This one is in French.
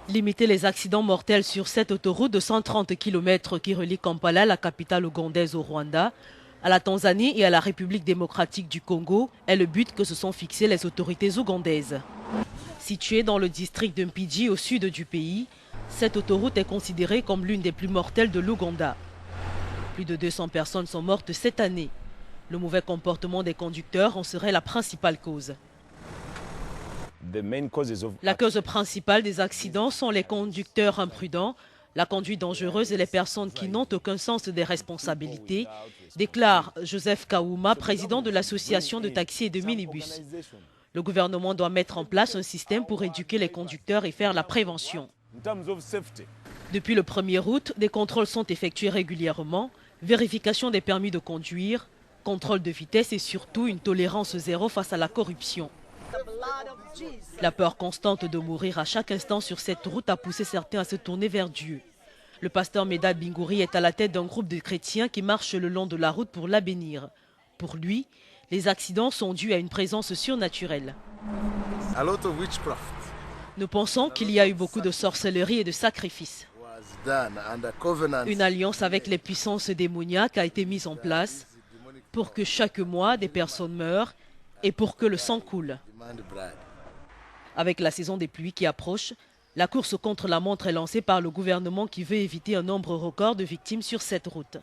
Limiter les accidents mortels sur cette autoroute de 130 km qui relie Kampala, la capitale ougandaise, au Rwanda, à la Tanzanie et à la République démocratique du Congo est le but que se sont fixés les autorités ougandaises. Située dans le district de Mpigi au sud du pays, cette autoroute est considérée comme l'une des plus mortelles de l'Ouganda. Plus de 200 personnes sont mortes cette année. Le mauvais comportement des conducteurs en serait la principale cause. La cause principale des accidents sont les conducteurs imprudents, la conduite dangereuse et les personnes qui n'ont aucun sens des responsabilités, déclare Joseph Kaouma, président de l'association de taxis et de minibus. Le gouvernement doit mettre en place un système pour éduquer les conducteurs et faire la prévention. Depuis le 1er août, des contrôles sont effectués régulièrement, vérification des permis de conduire, contrôle de vitesse et surtout une tolérance zéro face à la corruption. La peur constante de mourir à chaque instant sur cette route a poussé certains à se tourner vers Dieu. Le pasteur Medad Bingouri est à la tête d'un groupe de chrétiens qui marchent le long de la route pour la bénir. Pour lui, les accidents sont dus à une présence surnaturelle. Nous pensons qu'il y a eu beaucoup de sorcellerie et de sacrifices. Une alliance avec les puissances démoniaques a été mise en place pour que chaque mois des personnes meurent et pour que le sang coule. Avec la saison des pluies qui approche, la course contre la montre est lancée par le gouvernement qui veut éviter un nombre record de victimes sur cette route.